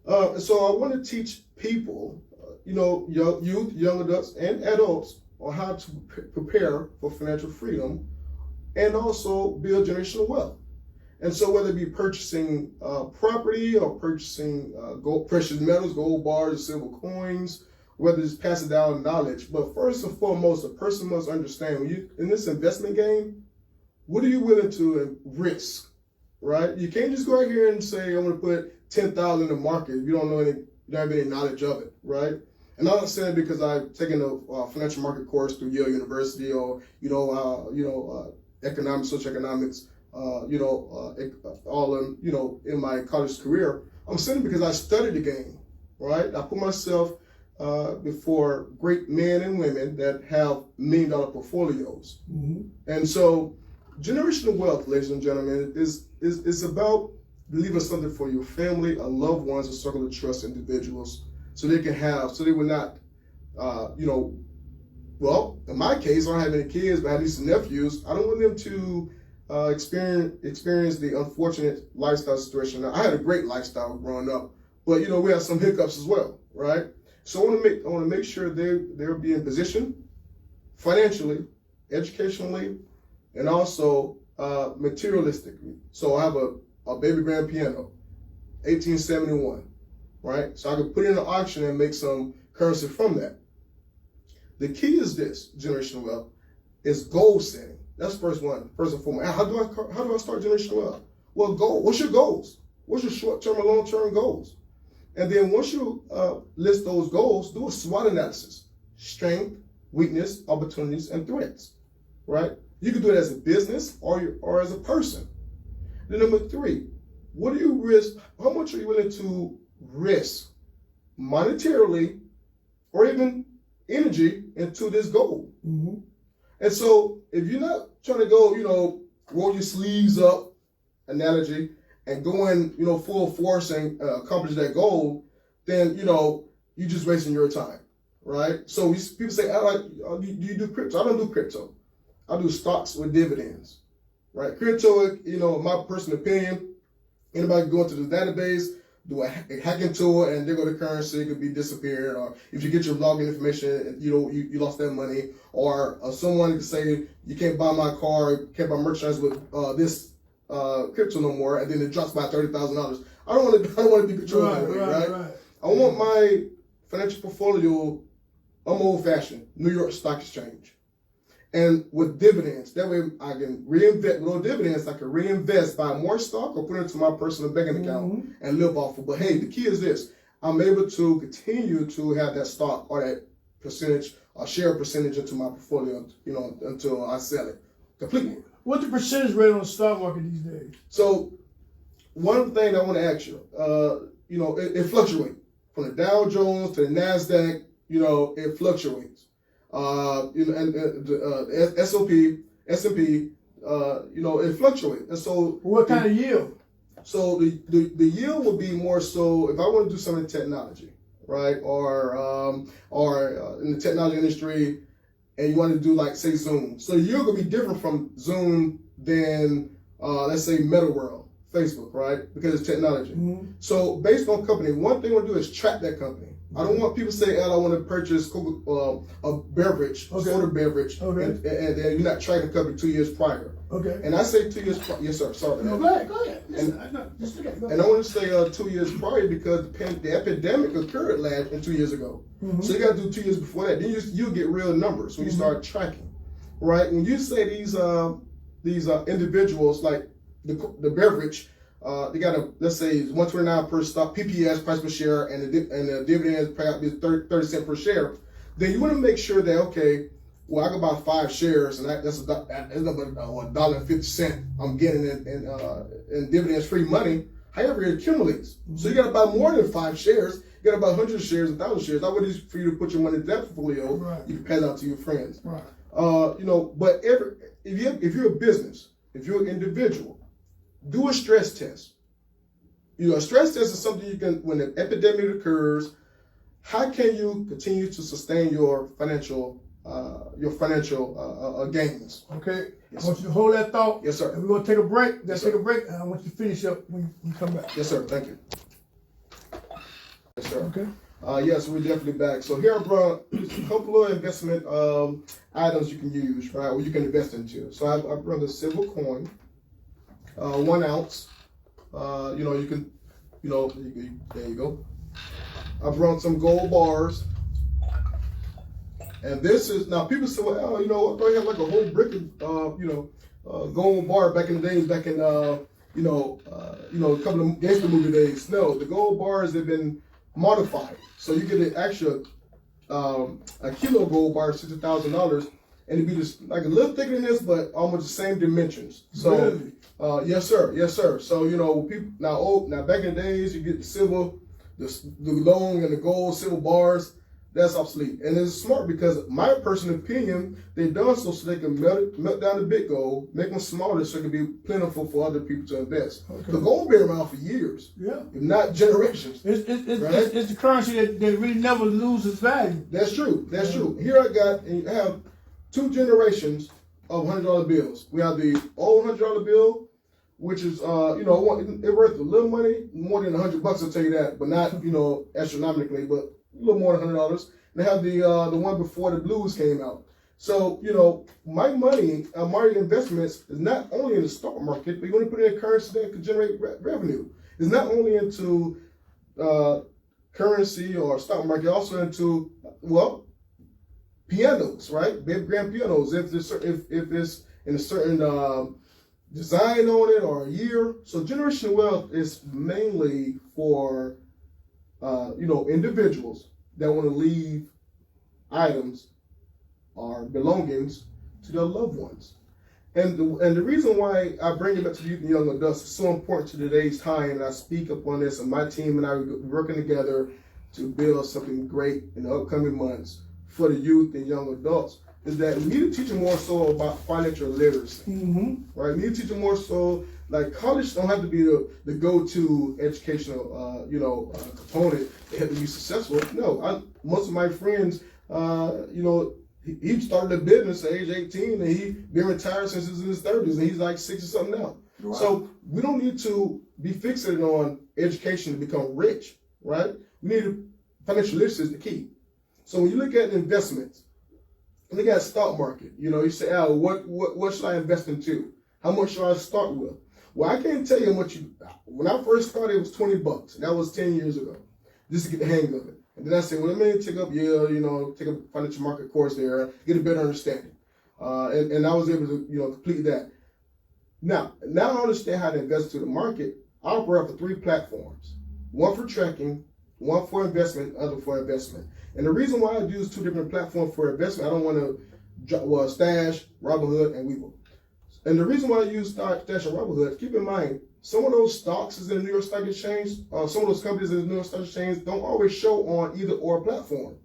Speaker 3: So I want to teach people, young youth, young adults, and adults on how to prepare for financial freedom and also build generational wealth. And so whether it be purchasing property or purchasing precious metals, gold bars, silver coins, whether it's passing down knowledge. But first and foremost, a person must understand when you in this investment game, what are you willing to risk, right? You can't just go out here and say, I'm going to put 10,000 in the market if you don't have any knowledge of it, right? And I'm not saying because I've taken a financial market course through Yale University or, economics, socioeconomics, all in my college career. I'm saying because I studied the game, right? I put myself before great men and women that have $1 million portfolios. Mm-hmm. And so generational wealth, ladies and gentlemen, is about leaving something for your family, or loved ones, a circle of trust individuals, so they will not, well, in my case, I don't have any kids, but I have nieces and nephews. I don't want them to experience the unfortunate lifestyle situation. Now, I had a great lifestyle growing up, but we have some hiccups as well, right? So I want to make sure they'll be in position financially, educationally, and also materialistically. So I have a baby grand piano, 1871, right? So I could put it in an auction and make some currency from that. The key is this, generational wealth, is goal setting. That's first and foremost. How do I start generational wealth? Well, what's your goals? What's your short-term and long-term goals? And then once you list those goals, do a SWOT analysis: strength, weakness, opportunities, and threats. Right? You can do it as a business or as a person. Then number 3, what do you risk? How much are you willing to risk monetarily or even energy into this goal? Mm-hmm. And so if you're not trying to go, roll your sleeves up, analogy, and go in, full force and accomplish that goal, then, you're just wasting your time, right? So people say, do you do crypto? I don't do crypto. I do stocks with dividends, right? Crypto, my personal opinion, anybody can go into the database, do a hack into it, and there go the currency. It could be disappeared, or if you get your login information, you lost that money, or someone could say you can't buy my car, can't buy merchandise with this crypto no more, and then it drops by $30,000. I don't want to be controlled that way, right? I want my financial portfolio. I'm old-fashioned, New York Stock Exchange, and with dividends. That way, I can reinvest. With no dividends, I can reinvest, buy more stock, or put it into my personal banking account and live off of. But hey, the key is this: I'm able to continue to have that stock or that percentage, or share percentage into my portfolio, until I sell it completely.
Speaker 2: What's the percentage rate on the stock market these days?
Speaker 3: So, one thing I want to ask you, it fluctuates from the Dow Jones to the NASDAQ. It fluctuates. And the S&P, it fluctates. And so,
Speaker 2: what kind of yield?
Speaker 3: So the yield will be more so if I want to do something in technology, right, or in the technology industry, and you want to do like say Zoom. So the yield will be different from Zoom than let's say MetaWorld, Facebook, right, because it's technology. Mm-hmm. So based on company, one thing we'll do is track that company. I don't want people to say, I want to purchase a beverage, soda beverage, and then you're not tracking the company 2 years prior. Okay. And I say 2 years prior. Yes, sir. Sorry.
Speaker 2: No, go ahead.
Speaker 3: And I want to say 2 years prior because the epidemic occurred 2 years ago. Mm-hmm. So you got to do 2 years before that. Then you get real numbers when you start tracking, right? When you say these individuals like the beverage. They got let's say $129 per stock, PPS, price per share, and the dividends pay out 30 cents per share. Then you want to make sure that I can buy 5 shares, and that's $1.50 I'm getting in dividends free money. However, it accumulates. Mm-hmm. So you got to buy more than 5 shares. You got to buy 100 shares, 1,000 shares. That way, for you to put your money in that portfolio, right. You can pass it out to your friends. Right. But if you're a business, if you're an individual, do a stress test. A stress test is something you can, when an epidemic occurs, how can you continue to sustain your financial gains?
Speaker 2: Okay. Yes, I want you to hold that thought.
Speaker 3: Yes, sir.
Speaker 2: And we're going to take a break. Let's take a break, and I want you to finish up when you come back.
Speaker 3: Yes, sir. Thank you. Yes, sir.
Speaker 2: Okay.
Speaker 3: Yes, we're definitely back. So here I brought just a couple of investment items you can use, right, or you can invest into. So I brought the silver coin, 1 ounce. You can, there you go. I brought some gold bars. And this is, now people say, well, I thought you had like a whole brick of, gold bar back in the days, back in, a couple of gangster movie days. No, the gold bars have been modified. So you get an actual, a kilo gold bar, $60,000, and it'd be just like a little thicker than this, but almost the same dimensions. So,
Speaker 2: really?
Speaker 3: Yes, sir. So, people, now back in the days, you get the silver, the long and the gold silver bars. That's obsolete. And it's smart because my personal opinion, they've done so they can melt down the big gold, make them smaller so it can be plentiful for other people to invest. Okay. The gold been around for years, if not generations.
Speaker 2: It's the currency that really never loses value.
Speaker 3: That's true. Here I have 2 generations of $100 bills. We have the old $100 bill, which is, it's worth a little money, more than $100, I'll tell you that, but not, astronomically, but a little more than $100. They have the one before the blues came out. So, my money, my investments is not only in the stock market, but you want to put it in currency that could generate revenue. It's not only into currency or stock market, also into, pianos, right? Big grand pianos. If it's in a certain design on it or a year. So generational wealth is mainly for individuals that want to leave items or belongings to their loved ones. And the reason why I bring it up to youth and young adults is so important to today's time, and I speak up on this, and my team and I are working together to build something great in the upcoming months for the youth and young adults, is that we need to teach them more so about financial literacy, right? We need to teach them more so, like college don't have to be the go-to educational, component to help them be successful. No, most of my friends, he started a business at age 18 and he been retired since he was in his 30s and he's like 60 something now. Wow. So we don't need to be fixated on education to become rich, right? We need financial literacy is the key. So when you look at investments, look at stock market, you say, what should I invest into? How much should I start with? Well, I can't tell you how much when I first started, it was $20. And that was 10 years ago, just to get the hang of it. And then I said, well, let me take up take a financial market course there, get a better understanding. And I was able to, complete that. Now I understand how to invest into the market. I operate for 3 platforms, one for tracking, one for investment, other for investment. And the reason why I use 2 different platforms for investment, I don't want to Stash, Robinhood, and Webull. And the reason why I use Stash and Robinhood, keep in mind, some of those stocks is in the New York Stock Exchange, some of those companies in the New York Stock Exchange don't always show on either or platform.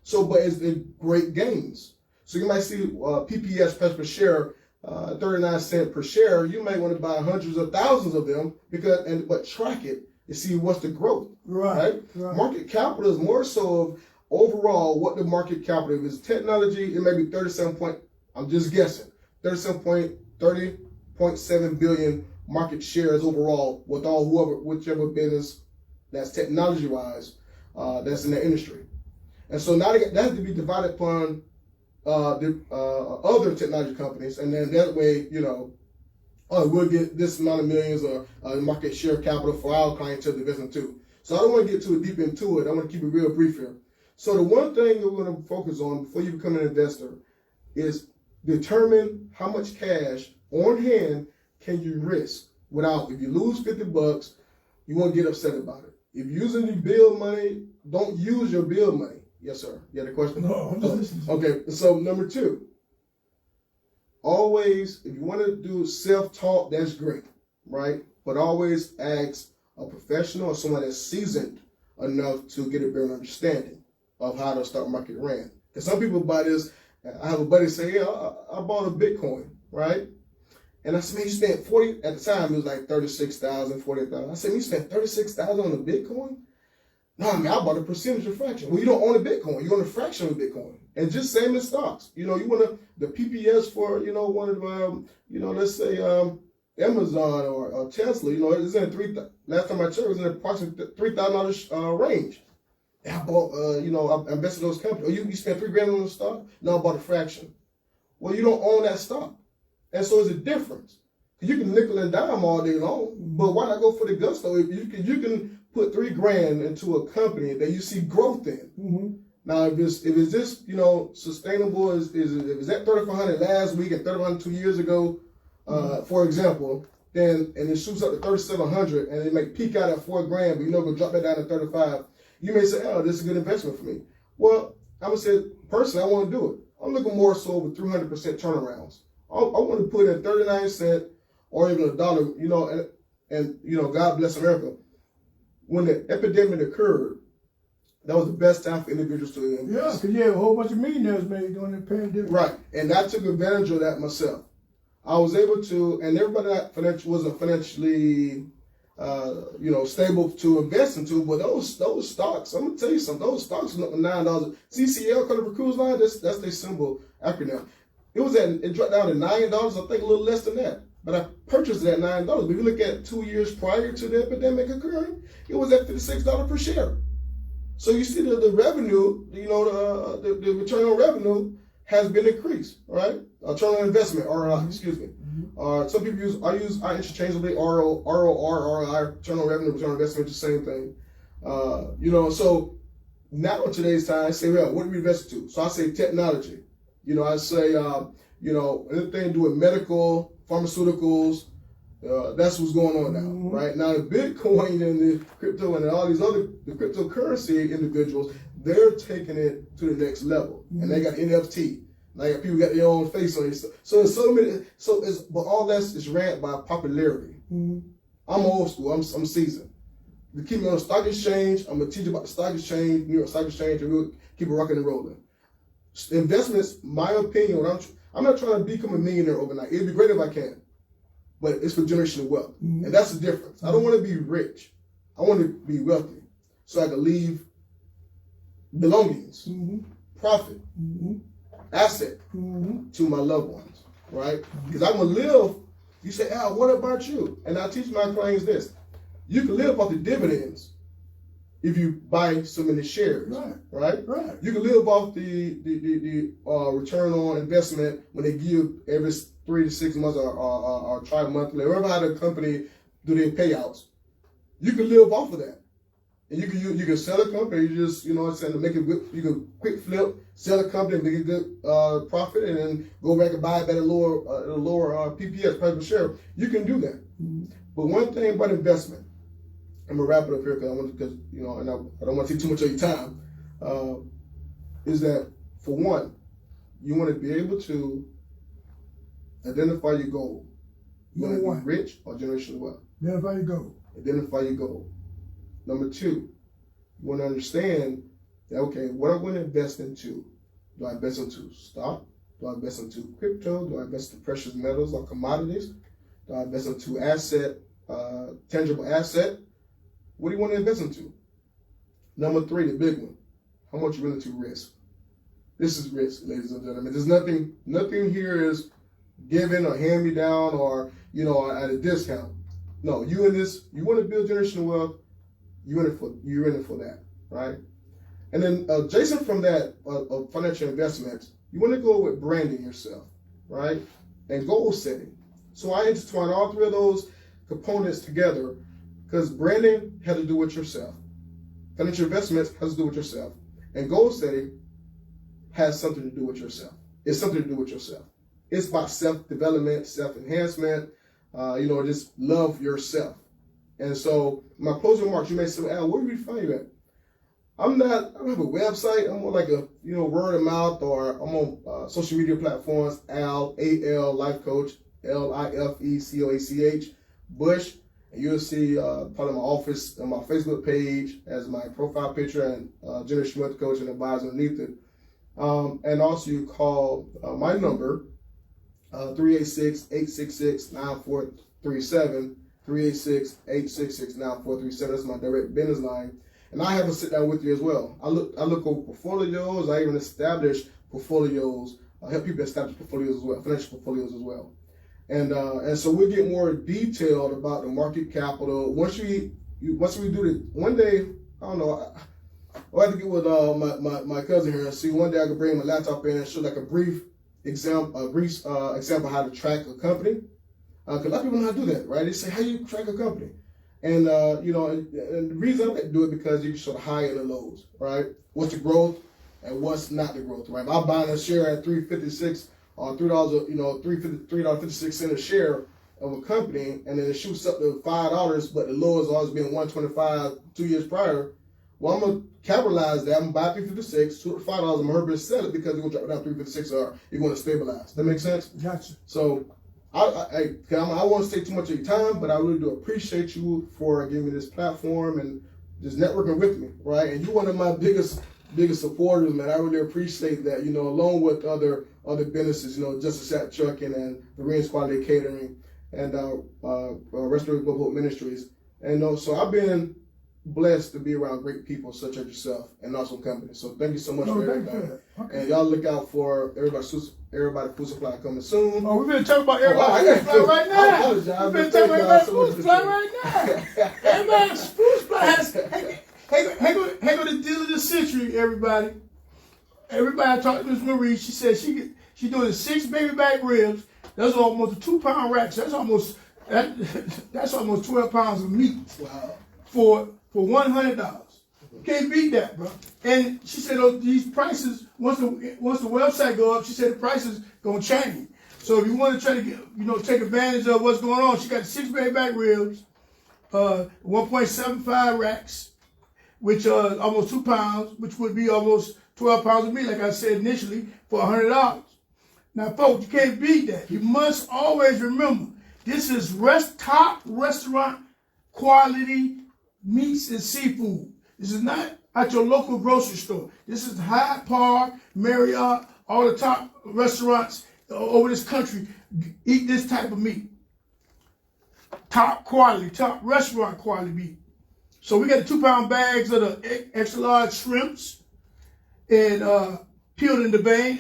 Speaker 3: So, but it's in great gains. So you might see PPS, price per share, 39 cents per share. You might want to buy hundreds of thousands of them but track it and see what's the growth. Right. Market capital is more so of overall what the market capital is. If it's technology, it may be 30.7 billion market shares overall with whichever business that's technology wise that's in the industry. And so now that has to be divided upon the other technology companies, and then that way, we'll get this amount of millions or market share capital for our clientele to invest into. So I don't want to get too deep into it. I want to keep it real brief here. So the one thing that we're going to focus on before you become an investor is determine how much cash on hand can you risk without, if you lose $50, you won't get upset about it. If you're using your bill money, don't use your bill money. Yes, sir. You had a question?
Speaker 2: No, I'm just listening.
Speaker 3: Okay, so number 2, always, if you want to do self-taught, that's great, right? But always ask a professional or someone that's seasoned enough to get a better understanding of how the stock market ran. Because some people buy this, I have a buddy say, yeah, I bought a Bitcoin, right? And I said, man, you spent 40, at the time it was like 36,000, 40,000. I said, you spent 36,000 on a Bitcoin? No, man, I bought a percentage of fraction. Well, you don't own a Bitcoin, you own a fraction of Bitcoin. And just same as stocks. You want the PPS for, one of, let's say Amazon or Tesla, it's in last time I checked, it was in approximately $3,000 range. I bought, I invested in those companies. Or you spent $3,000 on the stock. No, I bought a fraction. Well, you don't own that stock, and so it's a difference. You can nickel and dime all day long, but why not go for the gusto? If you can put $3,000 into a company that you see growth in.
Speaker 2: Mm-hmm.
Speaker 3: Now, if it's just sustainable, is that 3,500 last week and 3,500 2 years ago, for example, then and it shoots up to 3,700 and it may peak out at $4,000, but go drop that down to 35. You may say, oh, this is a good investment for me. Well, I would say personally, I want to do it. I'm looking more so with 300% turnarounds. I want to put in 39 cents or even $1, and God bless America. When the epidemic occurred, that was the best time for individuals to invest.
Speaker 2: Yeah, because you had a whole bunch of millionaires made during the pandemic.
Speaker 3: Right, and I took advantage of that myself. I was able to, and everybody that wasn't financially, stable to invest into, but those stocks, I'm gonna tell you something. Those stocks went up to $9. CCL, Carnival Cruise Line, that's their symbol acronym. It dropped down to $9. I think a little less than that. But I purchased it at $9. But if you look at 2 years prior to the epidemic occurring, it was at $56 per share. So you see the revenue, the return on revenue has been increased, all right? Return on investment, ROI, excuse me.
Speaker 2: Mm-hmm.
Speaker 3: Some people I interchangeably ROR, ROI, return on revenue, return on investment, the same thing. So now in today's time, I say, well, what do we invest into? So I say technology. I say, anything to do with medical, pharmaceuticals, that's what's going on now, right? Now the Bitcoin and the crypto and all these other the cryptocurrency individuals, they're taking it to the next level, and they got NFT. Like people got their own face on it. So there's so many. But all that is ran by popularity. I'm old school. I'm seasoned. To keep me on the stock exchange, I'm gonna teach you about the stock exchange, New York Stock Exchange, and we'll keep it rocking and rolling. Investments, my opinion, I'm not trying to become a millionaire overnight. It'd be great if I can, but it's for generational wealth, and that's the difference. I don't want to be rich. I want to be wealthy, so I can leave belongings, profit, asset to my loved ones, right? Because I want to live. You say, Al, what about you? And I teach my clients this: you can live off the dividends if you buy so many shares, right? You can live off the return on investment when they give every 3 to 6 months or tri-monthly, wherever how the company do their payouts. You can live off of that. And you can sell a company, you just, make it good, you can quick flip, sell a company, make a good profit, and then go back and buy it at a lower PPS, price per share. You can do that. But one thing about investment, I'm gonna wrap it up here because and I don't want to take too much of your time. Is that for one, you want to be able to identify your goal. You want to be rich or generational wealth.
Speaker 2: Identify your goal.
Speaker 3: Identify your goal. Number two, you want to understand that what I'm going to invest into. Do I invest into stock? Do I invest into crypto? Do I invest in precious metals or commodities? Do I invest into tangible asset? What do you want to invest into? Number three, the big one. How much you willing to risk? This is risk, ladies and gentlemen. There's nothing here is given or hand me down or at a discount. No, you want to build generational wealth. You're in it for that, right? And then Jason, from that financial investments, you want to go with branding yourself, right? And goal setting. So I intertwine all three of those components together. Because branding has to do with yourself. Financial investments has to do with yourself. And goal setting has something to do with yourself. It's something to do with yourself. It's about self-development, self-enhancement, just love yourself. And so my closing remarks, you may say, Al, where do we find you at? I don't have a website. I'm more like a, word of mouth, or I'm on social media platforms, Al, A-L, Life Coach, Lifecoach, Bush. And you'll see part of my office on my Facebook page as my profile picture, and Generational Wealth Coach and advisor underneath it. And also you call my number, 386-866-9437, 386-866-9437. That's my direct business line. And I have a sit down with you as well. I look over portfolios. I even establish portfolios. I help people establish portfolios as well, financial portfolios as well. And so we'll get more detailed about the market capital. Once we do it, one day, I don't know, I have to get with my cousin here and see one day I can bring my laptop in and show like a brief example how to track a company. Because a lot of people know how to do that, right? They say, how you track a company? And, and the reason I like to do it because you can show the high and the lows, right? What's the growth and what's not the growth, right? If I'm buying a share at $3.56 or $3, $3.56 a share of a company, and then it shoots up to $5, but the low has always been $1.25 2 years prior. Well, I'm gonna capitalize that. I'm gonna buy $3.56, $5. I'm gonna hurry sell it because it's gonna drop down $3.56 or you're gonna stabilize. That makes sense?
Speaker 2: Gotcha.
Speaker 3: So I won't take too much of your time, but I really do appreciate you for giving me this platform and just networking with me, right? And you're one of my biggest supporters, man. I really appreciate that, along with other businesses, Justice at Trucking and Marines Quality Catering and Restorative Global Ministries. And so I've been blessed to be around great people such as yourself and awesome companies. So thank you so much for everybody. Okay. And y'all look out for Everybody Food Supply coming soon.
Speaker 2: Oh, we're going to talk about Everybody Food Supply right now.
Speaker 3: I apologize.
Speaker 2: We're going to talk about Everybody Food Supply right now. Everybody Food Supply has, hang on the deal of the century, everybody. Everybody talked to Ms. Marie. She said she's doing 6 baby back ribs. That's almost a 2-pound rack. So that's almost 12 pounds of meat.
Speaker 3: Wow.
Speaker 2: For $100. Can't beat that, bro. And she said, these prices, once the website go up, she said the prices gonna change. So if you want to try to get, take advantage of what's going on, she got 6 baby back ribs, 1.75 racks, which almost 2 pounds, which would be almost 12 pounds of meat, like I said initially, for $100. Now, folks, you can't beat that. You must always remember, this is top restaurant quality meats and seafood. This is not at your local grocery store. This is Hyde Park, Marriott, all the top restaurants over this country eat this type of meat. Top quality, top restaurant quality meat. So we got the 2-pound bags of the extra large shrimps and peeled in the vein,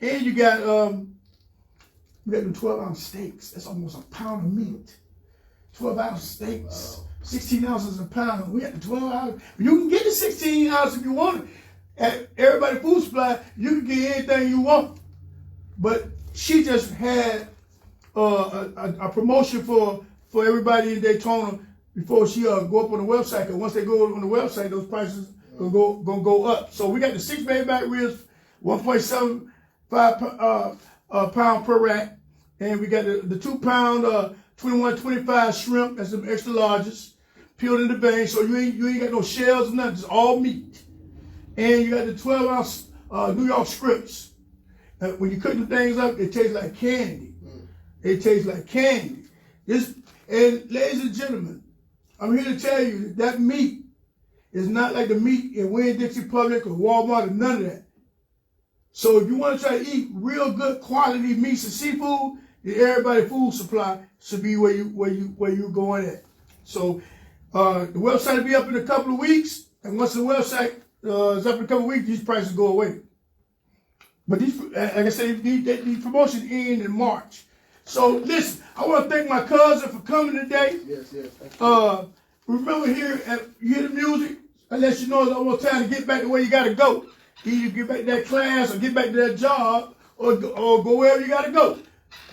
Speaker 2: and you got we got the 12-ounce steaks. That's almost a pound of meat. 12-ounce steaks. Wow. 16 ounces a pound. We got the 12 ounces. You can get the 16 ounces if you want it. At Everybody Food Supply, you can get anything you want. But she just had a promotion for everybody in Daytona before she go up on the website. Because once they go on the website, those prices gonna go up. So we got the 6 baby back ribs, 1.75 pound per rack, and we got the 2-pound 21-25 shrimp. That's the extra largest, peeled in the vein. So you ain't got no shells or nothing. It's all meat. And you got the 12-ounce New York strips. When you cook the things up, it tastes like candy. It tastes like candy. And ladies and gentlemen, I'm here to tell you that meat is not like the meat in Winn-Dixie Public or Walmart or none of that. So if you want to try to eat real good quality meats and seafood, the Everybody Food Supply should be where you're going at. So the website will be up in a couple of weeks, and once the website is up in a couple of weeks, these prices go away. But these, like I said, these promotions end in March. So listen, I want to thank my cousin for coming today.
Speaker 3: Yes, thank you.
Speaker 2: Remember you hear the music, unless you know it's almost time to get back to where you got to go. Either get back to that class or get back to that job or go wherever you got to go.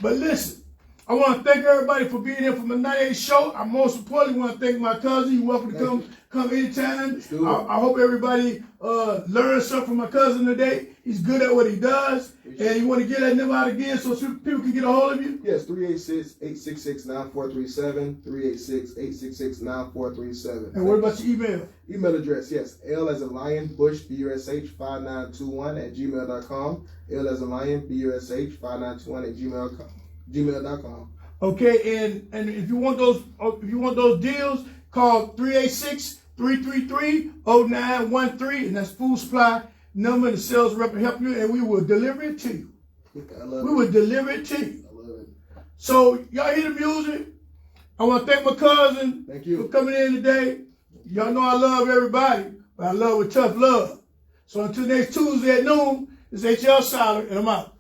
Speaker 2: But listen, I want to thank everybody for being here for my 98 show. I most importantly want to thank my cousin. You're welcome to come anytime. I hope everybody learns something from my cousin today. He's good at what he does. And you want to get that number out again so people can get a hold of you?
Speaker 3: Yes, 386-866-9437, 386-866-9437.
Speaker 2: And what about your email?
Speaker 3: Email address, yes, L as in lion, bush, BUSH, 5921 at gmail.com. L as in lion, BUSH, 5921 at gmail.com.
Speaker 2: Okay, and if you want those deals, call 386-333-0913, and that's Food Supply number. The sales rep will help you, and we will deliver it to you. We will deliver it to you.
Speaker 3: I love it.
Speaker 2: So y'all hear the music. I want to thank my cousin for coming in today. Y'all know I love everybody, but I love with tough love. So until next Tuesday at noon, it's HL Solid, and I'm out.